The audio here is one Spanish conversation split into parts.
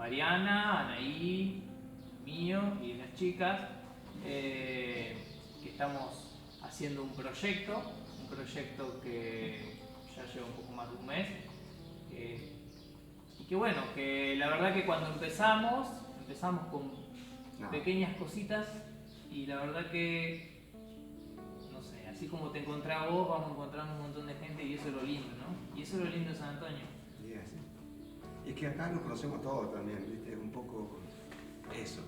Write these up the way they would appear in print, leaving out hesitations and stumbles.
Mariana, Anaí, mío y de las chicas, que estamos haciendo un proyecto que ya lleva un poco más de un mes, y que bueno, que la verdad que cuando empezamos con pequeñas cositas, y la verdad que, no sé, así como te encontrás vos, vamos encontrando un montón de gente, y eso es lo lindo, ¿no? Y eso es lo lindo de San Antonio. Sí, así. Y es que acá nos conocemos todos también, ¿viste? Es un poco eso.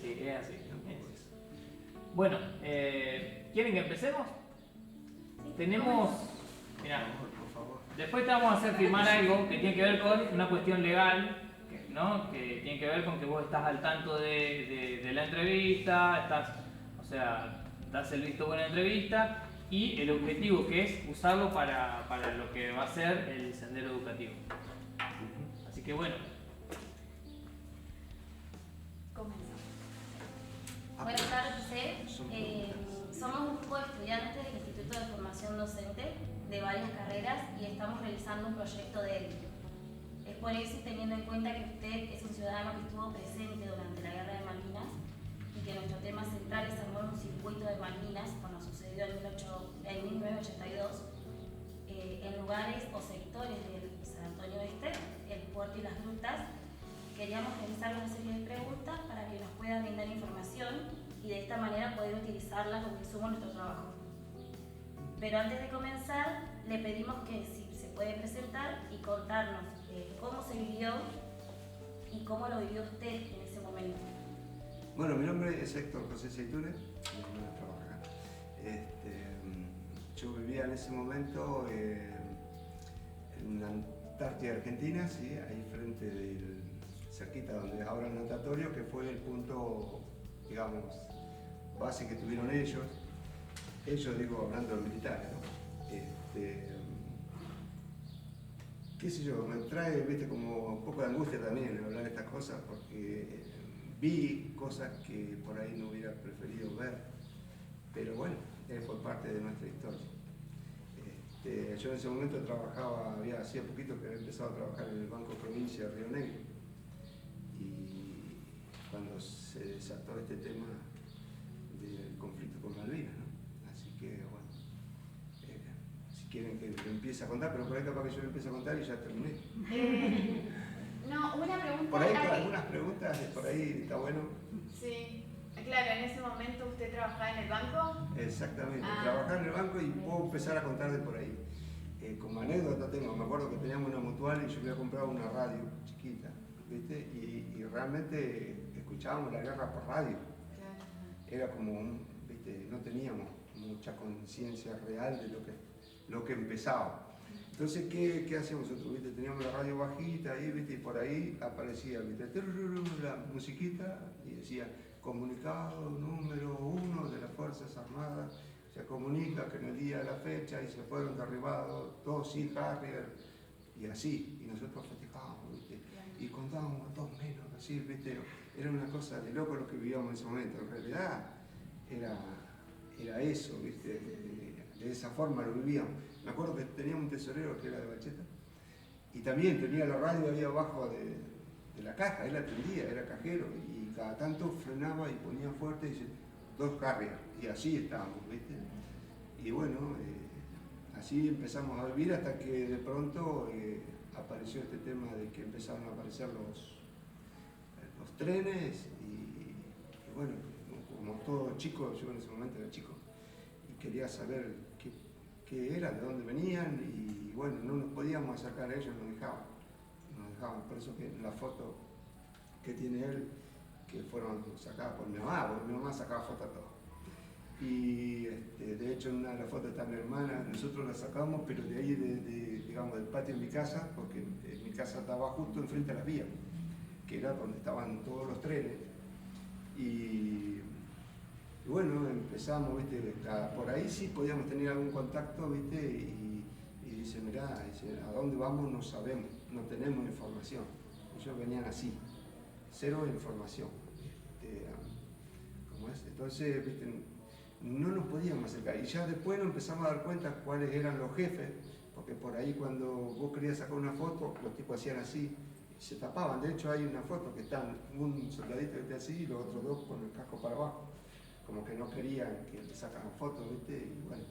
Sí, es así. Bueno, ¿quieren que empecemos? Sí. Tenemos, mirá, Por favor. después te vamos a hacer firmar algo que tiene que ver con una cuestión legal, ¿no? Que tiene que ver con que vos estás al tanto de la entrevista, o sea, das el visto bueno a la entrevista, y el objetivo que es usarlo para lo que va a ser el sendero educativo. Así que bueno. Comenzamos. Buenas tardes, somos un grupo de estudiantes del Instituto de Formación Docente de varias carreras y estamos realizando un proyecto de él. Es por eso, teniendo en cuenta que usted es un ciudadano que estuvo presente durante la Guerra de Malvinas y que nuestro tema central es armar un circuito de Malvinas, cuando sucedió en 1982, en lugares o sectores del San Antonio Este, el puerto y las grutas, queríamos realizar una serie de preguntas para que nos pueda brindar información y de esta manera poder utilizarla como insumo en nuestro trabajo. Pero antes de comenzar, le pedimos que si se puede presentar y contarnos cómo se vivió y cómo lo vivió usted en ese momento. Bueno, mi nombre es Héctor José Seitúnez, mi hermana trabaja acá. Yo vivía en ese momento en la Antártida Argentina, ¿sí? Ahí frente del cerquita donde ahora el natatorio, que fue el punto, digamos, base que tuvieron ellos, digo, hablando de militares, ¿no? Qué sé yo, me trae, viste, como un poco de angustia también hablar de estas cosas, porque vi cosas que por ahí no hubiera preferido ver, pero bueno, fue parte de nuestra historia. Yo en ese momento trabajaba, hacía poquito que había empezado a trabajar en el Banco Provincia de Río Negro, y cuando se desató este tema del conflicto con Malvinas, ¿no? Así que bueno, si quieren que lo empiece a contar, pero por ahí capaz que yo lo empiezo a contar y ya terminé. No, una pregunta. Por ahí algunas preguntas, por ahí está bueno. Sí, claro, en ese momento usted trabajaba en el banco. Exactamente, trabajaba en el banco y puedo empezar a contar de por ahí. Como anécdota me acuerdo que teníamos una mutual y yo había comprado una radio chiquita, ¿viste? Y realmente escuchábamos la guerra por radio. Claro. Era como ¿viste? No teníamos mucha conciencia real de lo que empezaba. Entonces, ¿qué hacíamos nosotros? ¿Viste? Teníamos la radio bajita ahí, ¿viste? Y por ahí aparecía, ¿viste? La musiquita y decía: comunicado número 1 de las Fuerzas Armadas, se comunica que en el día de la fecha y se fueron derribados 2 Sea Harrier, y así, y nosotros festejábamos, ¿viste? Y contábamos 2 menos, así, ¿viste? Era una cosa de loco lo que vivíamos en ese momento. En realidad era eso, ¿viste? De esa forma lo vivíamos. Me acuerdo que teníamos un tesorero que era de Bacheta, y también tenía la radio ahí abajo de la caja, él atendía, era cajero, y cada tanto frenaba y ponía fuerte y dice: 2 Harrier, y así estábamos, ¿viste? Y bueno, así empezamos a vivir hasta que de pronto apareció este tema de que empezaron a aparecer los trenes, y bueno, como todo chico, yo en ese momento era chico, y quería saber qué era, de dónde venían, y bueno, no nos podíamos acercar a ellos, nos dejaban, por eso que en la foto que tiene él, que fueron sacadas por mi mamá, porque mi mamá sacaba fotos a todos. Y de hecho en una de las fotos está mi hermana, nosotros la sacamos, pero de ahí, digamos, del patio de mi casa, porque mi casa estaba justo enfrente a las vías, que era donde estaban todos los trenes. Y bueno, empezamos, ¿viste? Por ahí sí podíamos tener algún contacto, ¿viste? Y dice: mirá, ¿a dónde vamos? No sabemos, no tenemos información. Ellos venían así, 0 información. ¿Cómo es? Entonces, ¿viste? No nos podíamos acercar. Y ya después nos empezamos a dar cuenta cuáles eran los jefes, porque por ahí cuando vos querías sacar una foto, los tipos hacían así, se tapaban. De hecho hay una foto que están un soldadito que está así y los otros dos con el casco para abajo, como que no querían que le sacaran fotos, ¿viste? Y bueno,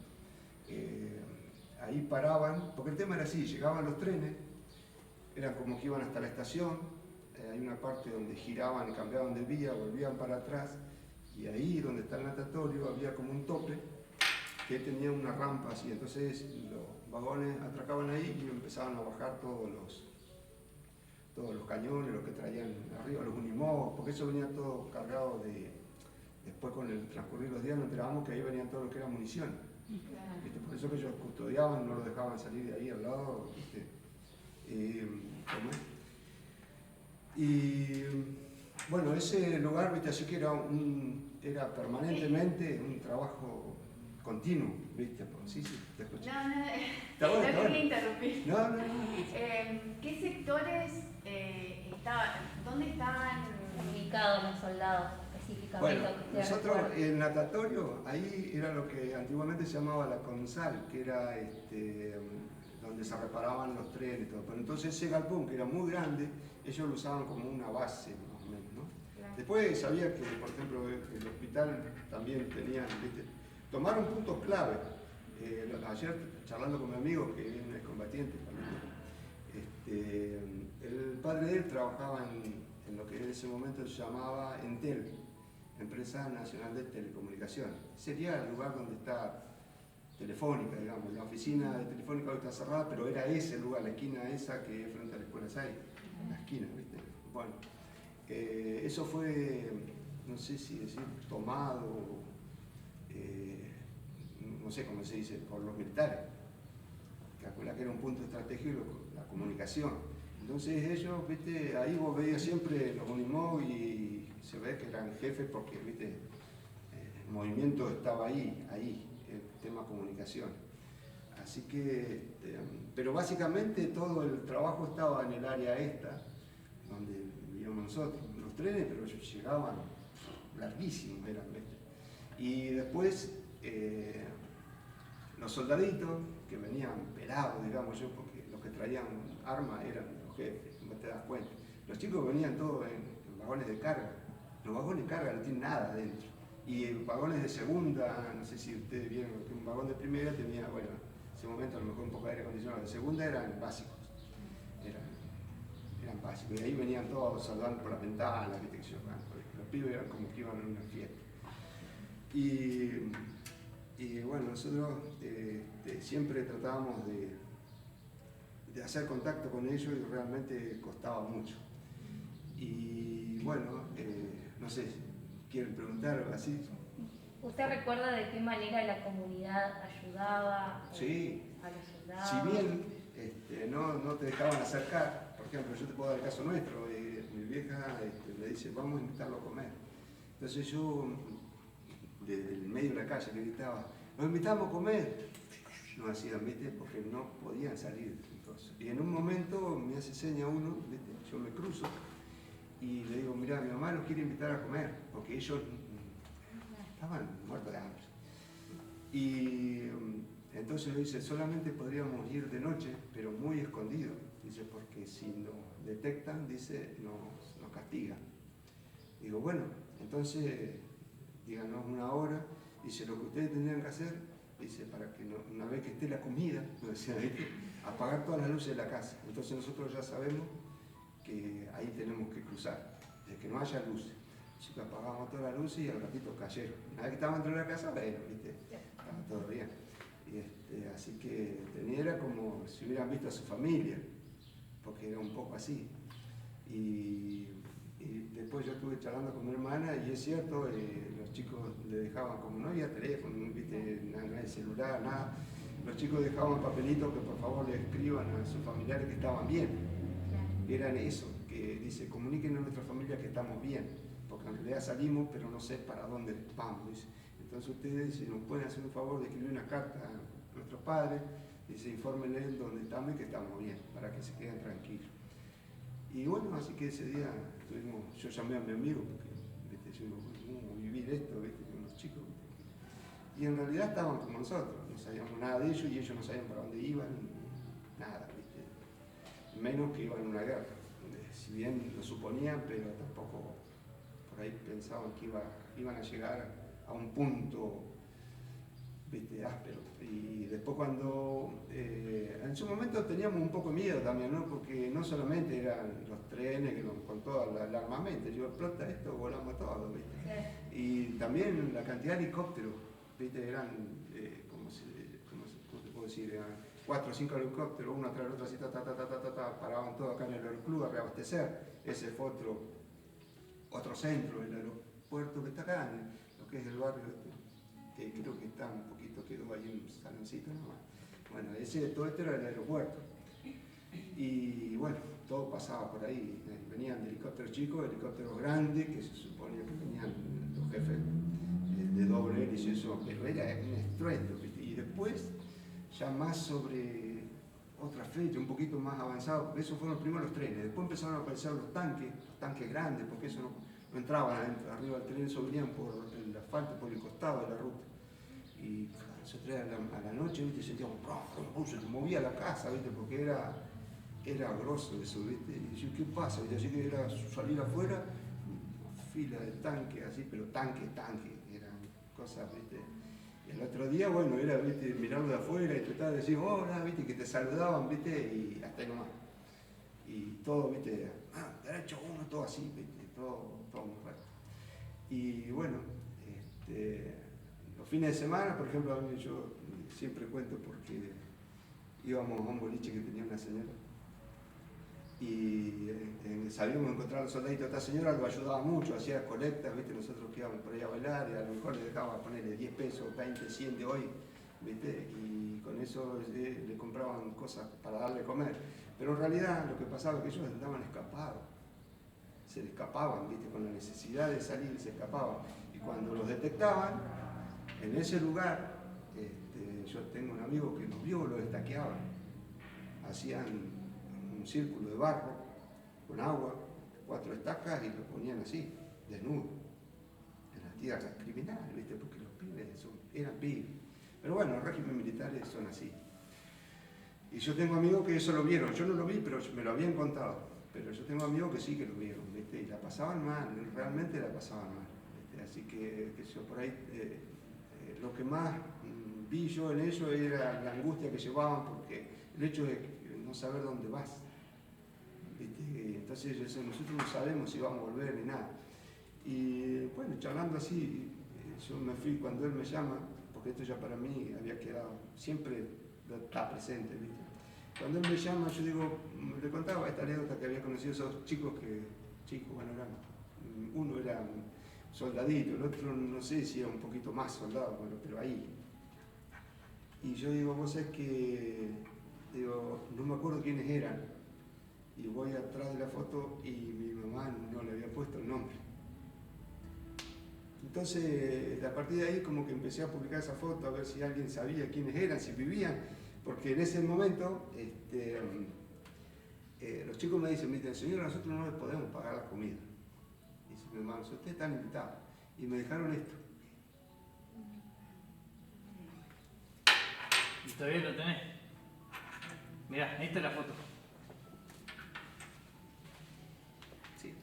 ahí paraban, porque el tema era así, llegaban los trenes, eran como que iban hasta la estación, hay una parte donde giraban, cambiaban de vía, volvían para atrás, y ahí donde está el natatorio había como un tope que tenía una rampa así, entonces los vagones atracaban ahí y empezaban a bajar todos los cañones, los que traían arriba, los unimog, porque eso venía todo cargado de... Después con el transcurrir los días nos enterábamos que ahí venían todo lo que era munición. ¿Viste? Por eso que ellos custodiaban, no lo dejaban salir de ahí al lado. ¿Viste? Y bueno, ese lugar, ¿viste? Así que era permanentemente un trabajo continuo, ¿viste? Sí, te escuché. No quería interrumpir. No. ¿Qué sectores estaban? ¿Dónde estaban ubicados los soldados específicamente? Bueno, nosotros el natatorio, ahí era lo que antiguamente se llamaba la Consal, que era donde se reparaban los trenes y todo. Pero entonces ese galpón, que era muy grande, ellos lo usaban como una base, más o menos, ¿no? Claro. Después sabía que, por ejemplo, el hospital también tenía, ¿viste? Tomaron puntos clave. Ayer, charlando con mi amigo, que es un excombatiente también, el padre de él trabajaba en lo que en ese momento se llamaba Entel, Empresa Nacional de Telecomunicaciones. Sería el lugar donde está Telefónica, digamos. La oficina de Telefónica hoy está cerrada, pero era ese lugar, la esquina esa que es frente a la Escuela 6, la esquina, ¿viste? Bueno, eso fue, no sé si decir, tomado, no sé cómo se dice, por los militares. Calcula que era un punto estratégico, la comunicación. Entonces ellos, ¿viste? Ahí vos veías siempre los unimog y se ve que eran jefes porque, ¿viste? El movimiento estaba ahí, el tema comunicación. Así que, pero básicamente todo el trabajo estaba en el área esta, donde vivíamos nosotros. Los trenes, pero ellos llegaban larguísimos, eran, ¿viste? Y después, los soldaditos, que venían pelados, digamos yo, porque los que traían armas eran los jefes, no te das cuenta. Los chicos venían todos en vagones de carga. Los vagones de carga no tienen nada adentro. Y vagones de segunda, no sé si ustedes vieron que un vagón de primera tenía, bueno, en ese momento a lo mejor un poco de aire acondicionado, de segunda eran básicos. Eran básicos. Y ahí venían todos saludando por las ventanas, ¿viste? Los pibes eran como que iban a una fiesta. Y bueno, nosotros siempre tratábamos de hacer contacto con ellos y realmente costaba mucho. Y bueno, no sé, ¿quieren preguntar algo así? ¿Usted recuerda de qué manera la comunidad ayudaba Sí. a los soldados? Si bien no te dejaban acercar, por ejemplo, yo te puedo dar el caso nuestro, mi vieja me dice, vamos a invitarlo a comer. Entonces yo, desde el medio de la calle, le gritaba, los invitamos a comer. No hacían, ¿viste? Porque no podían salir. Entonces, y en un momento me hace seña uno, ¿viste? Yo me cruzo y le digo, mirá, mi mamá nos quiere invitar a comer, porque ellos estaban muertos de hambre. Y entonces le dice, solamente podríamos ir de noche, pero muy escondido. Dice, porque si nos detectan, dice, nos castigan. Digo, bueno, entonces díganos una hora. Dice, lo que ustedes tendrían que hacer, dice, para que una vez que esté la comida, decía, apagar todas las luces de la casa. Entonces nosotros ya sabemos que ahí tenemos que cruzar, de que no haya luces. Así que apagamos todas las luces y al ratito cayeron. Una vez que estaban dentro de la casa, bueno, ¿viste? Estaba todo bien. Y así que era como si hubieran visto a su familia, porque era un poco así. Y después yo estuve charlando con mi hermana y es cierto, los chicos le dejaban, como no había teléfono, ¿viste? Nada de celular, nada, los chicos dejaban papelitos que por favor le escriban a sus familiares que estaban bien. Eran eso, que dice, comuniquen a nuestra familia que estamos bien, porque en realidad salimos, pero no sé para dónde vamos. Dice. Entonces ustedes, si nos pueden hacer un favor de escribir una carta a nuestros padres, dice, infórmenles dónde estamos y que estamos bien, para que se queden tranquilos. Y bueno, así que ese día yo llamé a mi amigo, porque ¿viste? Yo digo, ¿cómo vivir esto, ¿viste? Con los chicos? ¿Viste? Y en realidad estaban como nosotros, no sabíamos nada de ellos y ellos no sabían para dónde iban, nada, ¿viste? Menos que iban a una guerra. si bien lo suponían, pero tampoco por ahí pensaban que iban a llegar a un punto, viste, áspero. Y después cuando, en su momento teníamos un poco de miedo también, ¿no? Porque no solamente eran los trenes con todo el armamento, yo explota esto, volamos todo, ¿viste? Sí. Y también la cantidad de helicópteros, ¿viste? Eran, ¿cómo te puedo decir? Eran 4 o 5 helicópteros, uno tras el otro, así, paraban todo acá en el aeroclub a reabastecer. Ese fue otro centro, el aeropuerto que está acá, en lo que es el barrio, que creo que está un poquito, quedó ahí un saloncito nomás. Bueno, todo esto era el aeropuerto. Y bueno, todo pasaba por ahí. Venían de helicópteros chicos, helicópteros grandes, que se suponía que venían los jefes de doble hélice, eso, pero era un estruendo, ¿viste? Y después, ya más sobre otra fecha, un poquito más avanzado, porque esos fueron primero los trenes, después empezaron a aparecer los tanques grandes, porque eso no entraban adentro, arriba del tren, eso venían por el asfalto, por el costado de la ruta. Y esos trenes a la noche, ¿viste? Sentíamos, se te movía la casa, ¿viste? Porque era grosso eso, ¿viste? Y yo, ¿qué pasa? Y así que era salir afuera, fila de tanques, así, pero tanques, eran cosas, ¿viste? Y el otro día, bueno, era, ¿viste? Mirarlo de afuera y tratar de decir, hola, ¿viste? Que te saludaban, ¿viste? Y hasta ahí nomás. Y todo, ¿viste? Derecho uno, todo así, ¿viste? Todo muy fuerte. Y bueno, los fines de semana, por ejemplo, a mí yo siempre cuento porque íbamos a un boliche que tenía una señora y sabíamos encontrar a los soldaditos. Esta señora lo ayudaba mucho, hacía colectas, ¿viste? Nosotros que íbamos por ahí a bailar y a lo mejor le dejaba ponerle 10 pesos, 20, 100 de hoy, ¿viste? Y con eso le compraban cosas para darle a comer. Pero en realidad lo que pasaba es que ellos andaban escapados, se le escapaban, ¿viste? Con la necesidad de salir se escapaban. Y cuando los detectaban, en ese lugar, yo tengo un amigo que nos vio, los estaqueaban, hacían un círculo de barro con agua, 4 estacas y lo ponían así, desnudo, en las tierras criminales, ¿viste? Porque los pibes eran pibes. Pero bueno, los regímenes militares son así. Y yo tengo amigos que eso lo vieron, yo no lo vi, pero me lo habían contado. Pero yo tengo amigos que sí que lo vieron, ¿viste? Y la pasaban mal, realmente la pasaban mal, ¿viste? Así que yo por ahí, lo que más vi yo en eso era la angustia que llevaban, porque el hecho de no saber dónde vas, ¿viste? Entonces nosotros no sabemos si vamos a volver ni nada. Y bueno, charlando así, yo me fui cuando él me llama, porque esto ya para mí había quedado, siempre está presente, ¿viste? Cuando él me llama, yo digo, le contaba esta anécdota que había conocido esos chicos bueno, uno era un soldadito, el otro no sé si era un poquito más soldado, bueno, pero ahí. Y yo digo, vos sabés que, digo, no me acuerdo quiénes eran, y voy atrás de la foto y mi mamá no le había puesto el nombre. Entonces, a partir de ahí como que empecé a publicar esa foto, a ver si alguien sabía quiénes eran, si vivían, porque en ese momento los chicos me dicen, señora, nosotros no les podemos pagar la comida. Y dice mi hermano, ustedes están invitados. Y me dejaron esto. ¿Y todavía lo tenés? Mirá, ahí está la foto. Sí.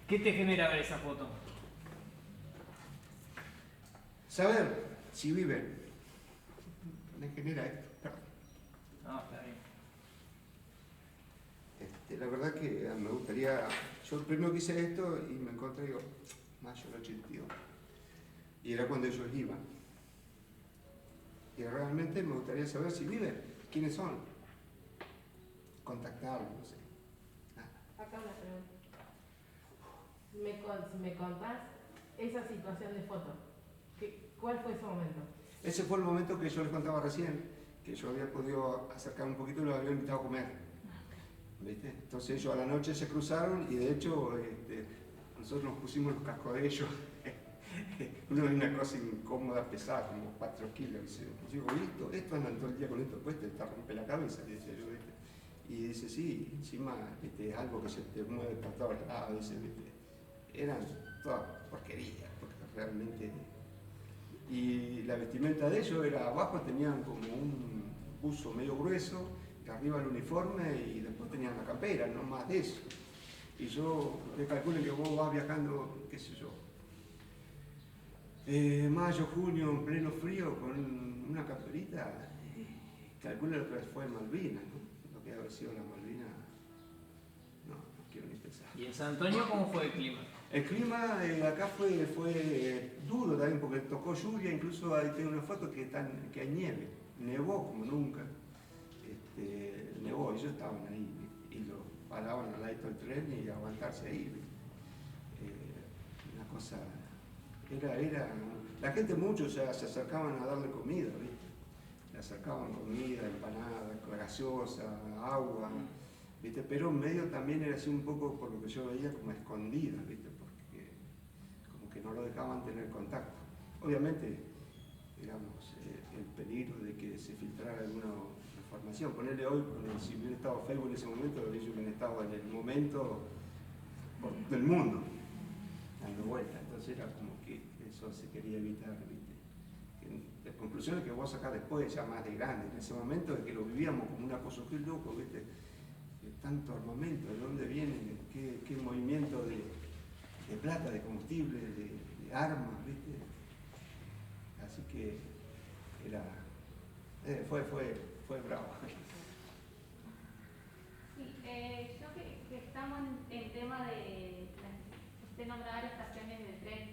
¿Qué te genera ver esa foto? Saber si viven. Me genera esto. No, está bien. La verdad que me gustaría, yo primero que hice esto y me encontré, digo, mayo del 82. Y era cuando ellos iban. Y realmente me gustaría saber si viven, quiénes son. Contactarlos, no sé. Acá una pregunta. ¿Me contás esa situación de foto? ¿Cuál fue ese momento? Ese fue el momento que yo les contaba recién, que yo había podido acercar un poquito y los había invitado a comer. ¿Viste? Entonces ellos a la noche se cruzaron y de hecho nosotros nos pusimos los cascos de ellos. Una cosa incómoda, pesada, como 4 kilos. Y yo digo, esto andan todo el día con esto puesto, te rompe la cabeza, decía yo, ¿viste? Y dice, sí, encima es algo que se te mueve por todos lados, dice, ¿viste? Eran todas porquerías, porque realmente. Y la vestimenta de ellos era abajo, tenían como un buzo medio grueso, arriba el uniforme y después tenían la campera, no más de eso. Y yo, te calculen que vos vas viajando, qué sé yo, mayo, junio, en pleno frío, con una camperita, calculen lo que fue Malvinas, ¿no? Lo que ha sido la Malvinas, no quiero ni pensar. ¿Y en San Antonio cómo fue el clima? El clima acá fue duro también porque tocó lluvia, incluso ahí tengo una foto que hay nieve, nevó como nunca, nevó, ellos estaban ahí y lo paraban al lado del tren y aguantarse ahí. Una cosa, la gente mucho se acercaban a darle comida, ¿viste? Le acercaban comida, empanada, gaseosa, agua, ¿viste? Pero en medio también era así un poco, por lo que yo veía, como escondida, ¿viste? Porque como que no lo dejaban tener contacto. Obviamente, digamos, el peligro de que se filtrara alguna información. Ponerle hoy, si hubiera estado Facebook en ese momento, ellos hubieran estado en el momento del mundo, dando vuelta. Entonces era como que eso se quería evitar, ¿viste? Las conclusiones que vos sacás después, ya más de grande, en ese momento de que lo vivíamos como una cosa que loco, ¿viste? Tanto armamento, ¿de dónde viene? ¿Qué movimiento de plata, de combustible, de armas, ¿viste? Así que fue bravo. Sí, yo que estamos en el tema de, usted nombraba las estaciones del tren,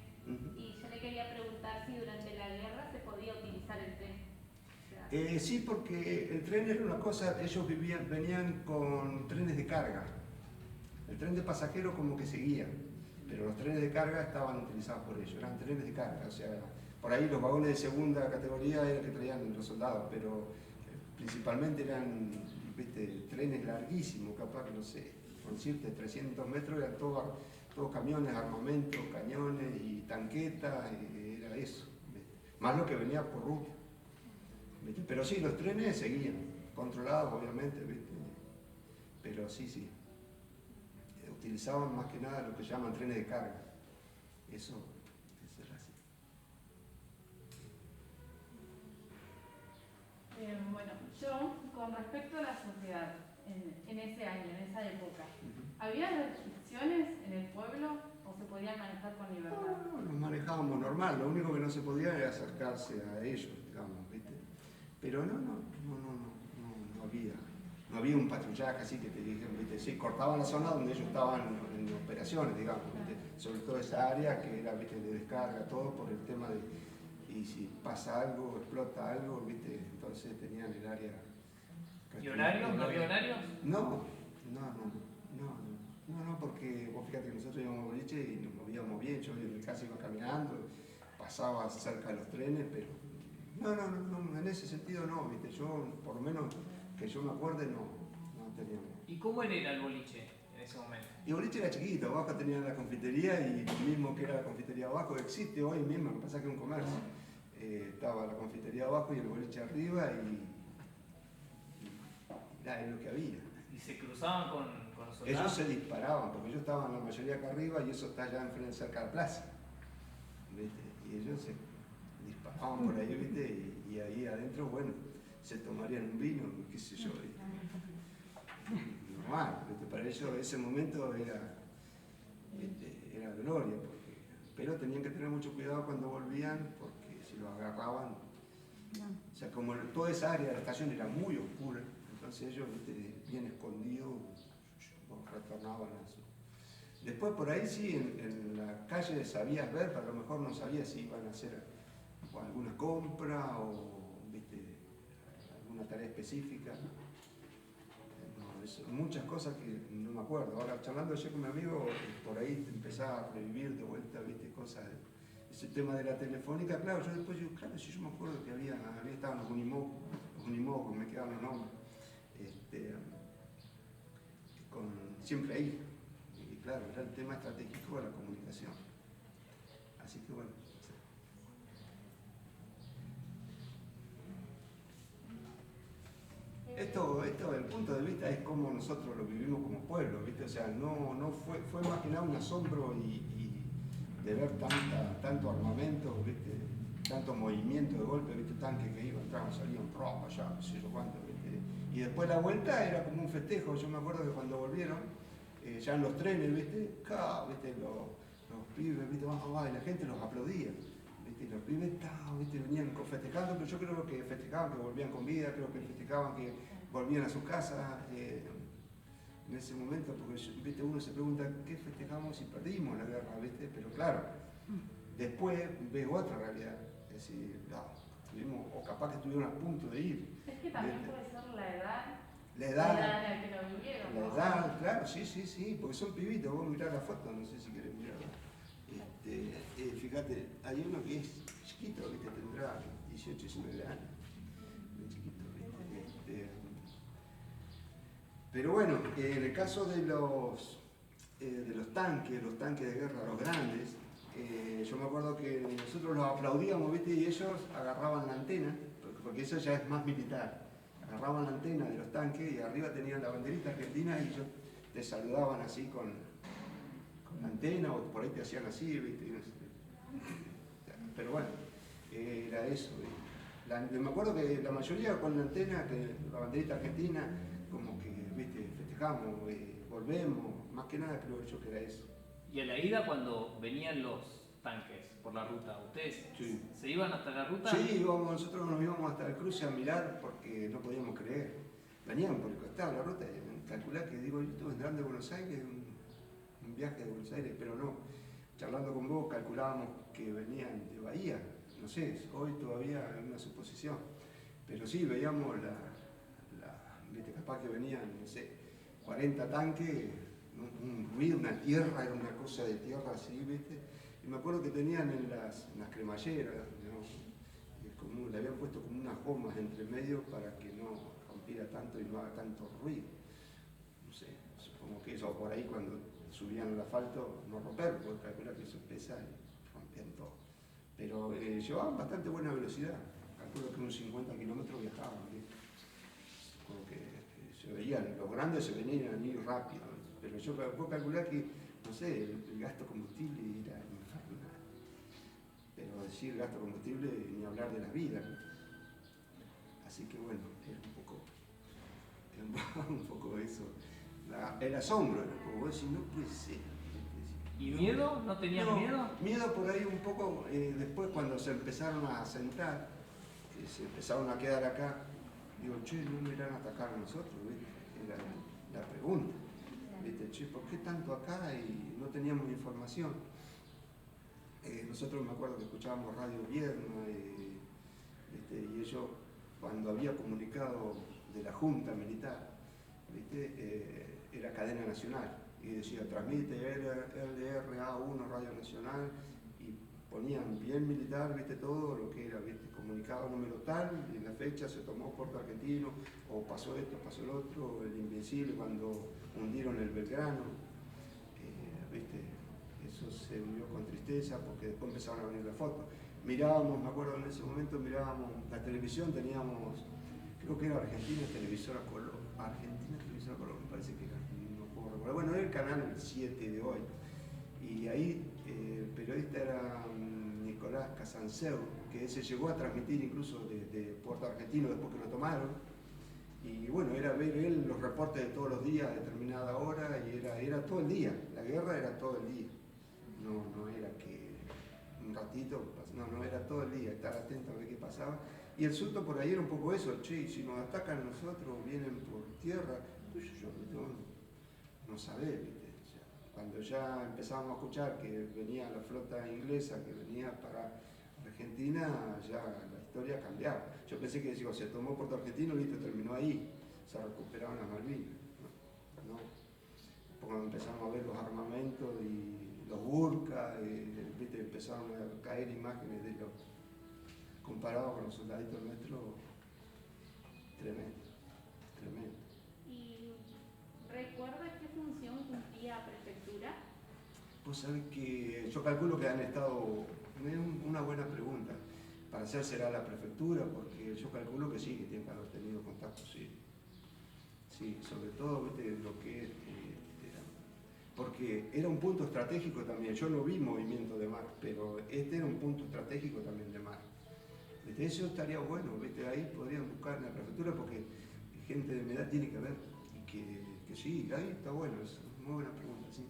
y yo le quería preguntar si durante la guerra se podía utilizar el tren. Sí, porque el tren era una cosa, ellos venían con trenes de carga. El tren de pasajeros como que seguía, pero los trenes de carga estaban utilizados por ellos, eran trenes de carga, o sea, por ahí los vagones de segunda categoría eran que traían los soldados, pero principalmente eran, ¿viste? Trenes larguísimos, capaz que no sé, con decirte 300 metros, eran todos camiones, armamento, cañones y tanquetas, era eso, ¿viste? Más lo que venía por ruta. ¿Viste? Pero sí, los trenes seguían, controlados obviamente, ¿viste? Pero sí, utilizaban más que nada lo que llaman trenes de carga, eso era así. Bueno, yo, con respecto a la sociedad, en ese año, en esa época, ¿había restricciones en el pueblo o se podía manejar con libertad? No, nos manejábamos normal, lo único que no se podía era acercarse a ellos, digamos, ¿viste? Pero no había un patrullaje así que te dijeron, ¿viste? Sí, cortaban la zona donde ellos estaban en operaciones, digamos, ¿viste? Sobre todo esa área que era, ¿viste? De descarga, todo por el tema de, y si pasa algo, explota algo, ¿viste? Entonces tenían el área. ¿Y horarios? ¿No había horarios? No, porque vos fíjate que nosotros íbamos a boliche y nos movíamos bien, yo en mi casa iba caminando, pasaba cerca de los trenes, pero no, en ese sentido no, ¿viste? Yo, por lo menos que yo me acuerde, no teníamos. ¿Y cómo era el boliche en ese momento? Y boliche era chiquito, abajo tenían la confitería y lo mismo que era la confitería abajo, existe hoy mismo, me pasa que es un comercio. Estaba la confitería abajo y el boliche arriba y nada, es lo que había. ¿Y se cruzaban con los soldados? Ellos se disparaban, porque ellos estaban la mayoría acá arriba y eso está allá enfrente cerca de la plaza, ¿viste? Y ellos se disparaban por ahí, ¿viste? Y ahí adentro, bueno, se tomarían un vino, qué sé yo. Normal, ¿viste? Para ellos ese momento era gloria, pero tenían que tener mucho cuidado cuando volvían, porque si los agarraban, o sea, como toda esa área de la estación era muy oscura, entonces ellos, ¿viste? Bien escondidos, retornaban a eso. Después por ahí sí, en la calle sabías ver, pero a lo mejor no sabías si iban a hacer alguna compra o, ¿viste? Alguna tarea específica. Muchas cosas que no me acuerdo. Ahora, charlando ayer con mi amigo, por ahí empezaba a revivir de vuelta, ¿viste? Cosas, ese tema de la telefónica, claro, yo después digo, claro, si yo me acuerdo que había estaban los Unimog, me quedaban los nombres, siempre ahí. Y claro, era el tema estratégico de la comunicación. Así que bueno. Esto, el punto de vista es cómo nosotros lo vivimos como pueblo, ¿viste? O sea, no fue más que nada un asombro y de ver tanto armamento, ¿viste? Tanto movimiento de golpe, ¿viste? Tanques que iban, entraban, salían, ropa allá, no sé yo cuánto, ¿viste? Y después la vuelta era como un festejo. Yo me acuerdo que cuando volvieron, ya en los trenes, ¿viste? ¿Viste? Los pibes, ¿viste? Y la gente los aplaudía. ¿Viste? Y los pibes, ¿viste? Venían festejando, pero yo creo que festejaban que volvían con vida, creo que festejaban que volvían a su casa. En ese momento, porque ¿viste? Uno se pregunta, ¿qué festejamos si perdimos la guerra? ¿Viste? Pero claro, después ves otra realidad. Es decir, tuvimos, o capaz que estuvieron a punto de ir. Es que también puede ser la edad La edad, en la que lo vivieron. la ¿no? edad, claro, sí, porque son pibitos, vos mirás la foto, no sé si querés mirarla. Fíjate, hay uno que es chiquito, ¿viste? Tendrá 18, 19 años, muy chiquito, ¿viste? Pero bueno, en el caso de los tanques de guerra, los grandes, yo me acuerdo que nosotros los aplaudíamos, ¿viste? Y ellos agarraban la antena, porque eso ya es más militar. Agarraban la antena de los tanques y arriba tenían la banderita argentina y ellos te saludaban así con la antena, o por ahí te hacían así, ¿viste? No sé. Pero bueno, era eso. Me acuerdo que la mayoría con la antena, que la banderita argentina, como que, ¿viste? Festejamos, volvemos, más que nada creo yo que era eso. Y a la ida, cuando venían los tanques por la ruta, ¿ustedes Sí. se iban hasta la ruta? Sí, nosotros nos íbamos hasta el cruce a mirar porque no podíamos creer. Venían por el costado de la ruta, calculá que digo, yo estuve entrando de Buenos Aires, un viaje de Buenos Aires, pero no. Charlando con vos calculábamos que venían de Bahía, no sé, hoy todavía es una suposición. Pero sí, veíamos viste, capaz que venían, no sé, 40 tanques, un ruido, una tierra, era una cosa de tierra así, viste. Y me acuerdo que tenían en las cremalleras, ¿no? Le habían puesto como unas gomas entre medio para que no rompiera tanto y no haga tanto ruido. No sé, supongo que eso por ahí cuando subían al asfalto no romper, porque calcular que eso pesa y rompían todo. Pero llevaban bastante buena velocidad, calculo que unos 50 kilómetros viajaban, ¿viste? Como que se veían, los grandes se venían a ir rápido, pero yo puedo calcular que, no sé, el gasto de combustible era infernal. Pero decir gasto de combustible ni hablar de la vida, ¿no? Así que bueno, era un poco eso. El asombro, era como vos decís, no puede ser. ¿Y miedo? ¿No tenían miedo? Miedo por ahí un poco, después cuando se empezaron a asentar, que se empezaron a quedar acá, digo, che, no me irán a atacar a nosotros, ¿viste? Era la pregunta, ¿viste? Che, ¿por qué tanto acá y no teníamos información? Nosotros me acuerdo que escuchábamos Radio Vierna, ¿viste? Y ellos, cuando había comunicado de la Junta Militar, ¿viste? Era cadena nacional, y decía, transmite LRA1 Radio Nacional, y ponían bien militar, ¿viste? Todo lo que era, ¿viste? Comunicado número tal, y en la fecha se tomó Puerto Argentino, o pasó esto, pasó el otro, el Invencible cuando hundieron el Belgrano, ¿viste? Eso se vivió con tristeza porque después empezaron a venir las fotos. Mirábamos, me acuerdo en ese momento, mirábamos la televisión, teníamos, creo que era Argentina Televisora Colón, me parece que era, no puedo recordar. Bueno, era el canal 7 de hoy, y ahí el periodista era Nicolás Casanseu, que se llegó a transmitir incluso desde Puerto Argentino después que lo tomaron, y bueno, era ver él los reportes de todos los días a determinada hora, y era todo el día, la guerra era todo el día, no era que un ratito, no, era todo el día, estar atento a ver qué pasaba. Y el susto por ahí era un poco eso, che, si nos atacan nosotros, vienen por tierra, yo no sabés, ¿viste? O sea, cuando ya empezábamos a escuchar que venía la flota inglesa, que venía para Argentina, ya la historia cambiaba. Yo pensé que se tomó Puerto Argentino, listo, terminó ahí, se recuperaron las Malvinas. No. Cuando empezamos a ver los armamentos y los burkas, ¿viste? Empezaron a caer imágenes de los comparado con los soldaditos nuestros, tremendo. ¿Y recuerda qué función cumplía prefectura? Pues sabés que yo calculo que han estado, es una buena pregunta, para hacérsela a la prefectura, porque yo calculo que sí, que tienen que haber tenido contacto, sí. Sí, sobre todo, ¿viste? Lo que porque era un punto estratégico también, yo no vi movimiento de mar, pero este era un punto estratégico también de mar. Eso estaría bueno, ¿viste? Ahí podrían buscar en la prefectura porque gente de mi edad tiene que ver. Y que sí, ahí está bueno, es una muy buena pregunta, sí.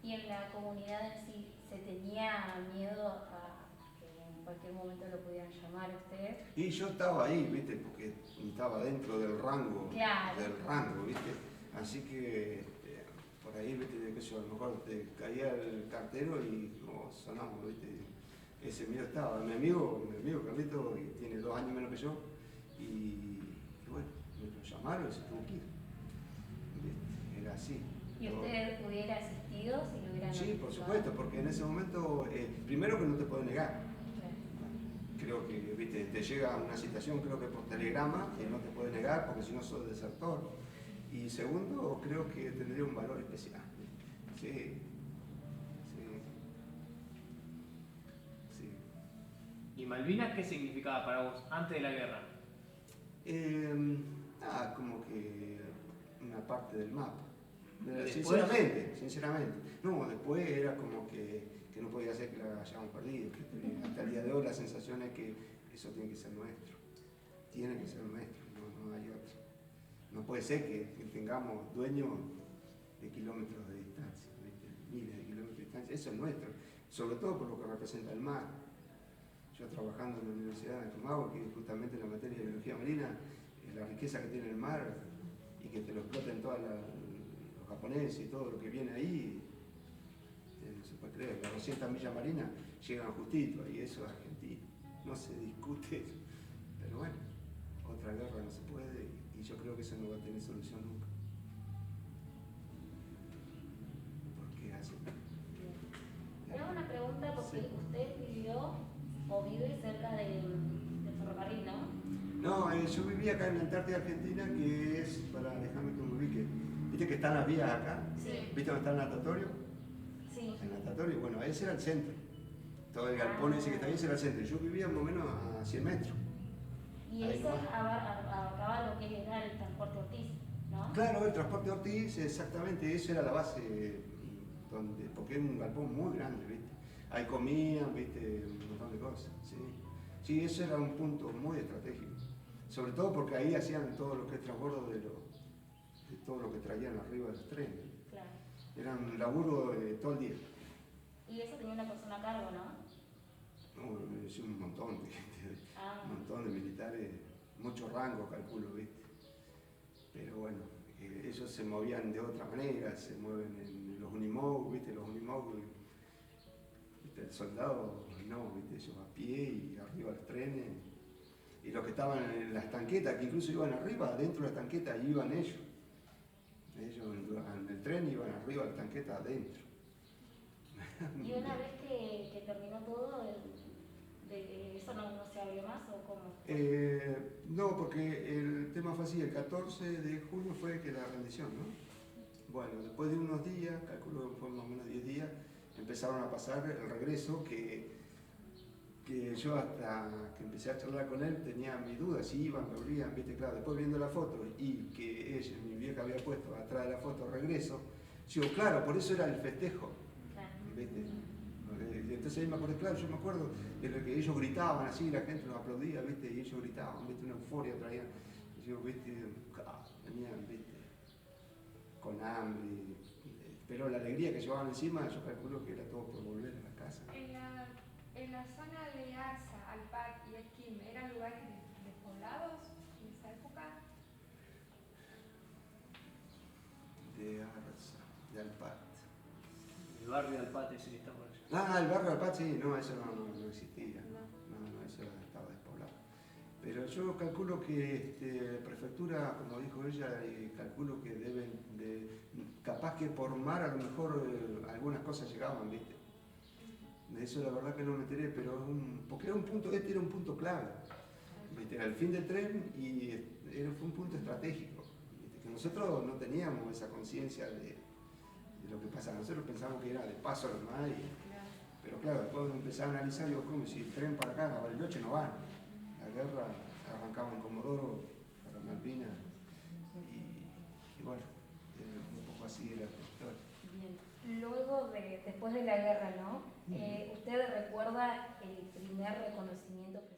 ¿Y en la comunidad en sí se tenía miedo a que en cualquier momento lo pudieran llamar a usted? Y yo estaba ahí, ¿viste? Porque estaba dentro del rango, Claro. ¿viste? Así que por ahí, ¿viste? De que yo, a lo mejor te caía el cartero y como sonamos, ¿viste? Ese miedo estaba. Mi amigo Carlito, que tiene 2 años menos que yo, y bueno, me lo llamaron y se tuvo que ir. ¿Viste? Era así. ¿Y usted hubiera asistido si lo hubieran Sí, por notificado? supuesto, porque en ese momento, primero que no te puede negar. Creo que, viste, te llega una citación, creo que por telegrama, que no te puede negar porque si no sos desertor. Y segundo, creo que tendría un valor especial. Sí, sí. ¿Y Malvinas qué significaba para vos antes de la guerra? Como que una parte del mapa. ¿Después? Sinceramente. No, después era como que no podía ser que la hayamos perdido. Que hasta el día de hoy la sensación es que eso tiene que ser nuestro. Tiene que ser nuestro, no hay otro. No puede ser que tengamos dueños de kilómetros de distancia, miles de kilómetros de distancia. Eso es nuestro, sobre todo por lo que representa el mar. Yo trabajando en la Universidad de Tumaco, que justamente en la materia de biología marina, la riqueza que tiene el mar y que te lo exploten todos los japoneses y todo lo que viene ahí, no se puede creer. Las 200 millas marinas llegan justito y eso es Argentina. No se discute eso. Pero bueno, otra guerra no se puede y yo creo que eso no va a tener solución nunca. Porque es así. Le hago una pregunta porque Sí. usted vivió o vive cerca del ferrocarril, ¿no? No, yo vivía acá en la Antártida Argentina, que es, déjame que me ubique, viste que están las vías acá, Sí. viste dónde está el natatorio, Sí. el natatorio, bueno, ese era el centro, todo el galpón ese que está ahí, ese era el centro, yo vivía más o menos a 100 metros. Y Ahí eso nomás. abarcaba lo que era el transporte Ortiz, ¿no? Claro, el transporte Ortiz, exactamente, eso era la base, porque es un galpón muy grande, viste, ahí comían, viste, un montón de cosas, sí. Sí, eso era un punto muy estratégico. Sobre todo porque ahí hacían todo lo que es transbordo de todo lo que traían arriba de los trenes. Claro. Era un laburo todo el día. Y eso tenía una persona a cargo, ¿no? No, un montón de gente, Ah. un montón de militares, muchos rangos calculo, ¿viste? Pero bueno, ellos se movían de otra manera, se mueven en los Unimog, ¿viste? Los Unimog, ¿viste? El soldado, no, ¿viste? Ellos a pie y arriba los trenes. Y los que estaban en las tanquetas, que incluso iban arriba, dentro de las tanquetas, iban ellos. Ellos en el tren iban arriba de las tanquetas adentro. Y una vez que terminó todo, de eso no se abrió más o cómo? No, porque el tema fue así, el 14 de junio fue que la rendición, ¿no? Bueno, después de unos días, calculo que fue más o menos 10 días, empezaron a pasar el regreso que yo hasta que empecé a charlar con él tenía mis dudas, si iban, volvían, viste, claro, después viendo la foto y que ella, mi vieja había puesto atrás de la foto regreso, digo, claro, por eso era el festejo, Claro. viste. Entonces ahí me acordé, claro, yo me acuerdo de lo que ellos gritaban así, la gente los aplaudía, viste, y ellos gritaban, viste, una euforia traían, y yo, viste, venían, viste, con hambre, pero la alegría que llevaban encima, yo calculo que era todo por volver a la casa. En la zona de Asa, Alpac y Esquim, ¿eran lugares despoblados en esa época? De Arza, de Alpat. El barrio de Alpate ese que está por allá. Ah, el barrio de Alpat, sí, no, eso no existía, no, eso estaba despoblado. Pero yo calculo que prefectura, como dijo ella, calculo que deben capaz que por mar a lo mejor algunas cosas llegaban, ¿viste? De eso la verdad que no me enteré, pero porque era un punto, era un punto clave, ¿viste? Era el fin del tren y fue un punto estratégico, ¿viste? Que nosotros no teníamos esa conciencia de lo que pasaba, nosotros pensábamos que era de paso nomás, pero claro, después empezar a analizar, digo, ¿cómo? Si el tren para acá, a Bariloche no van, la guerra arrancaba en Comodoro para Malvinas y bueno, un poco así era la historia. Bien. Luego, después de la guerra, ¿no? ¿Usted recuerda el primer reconocimiento que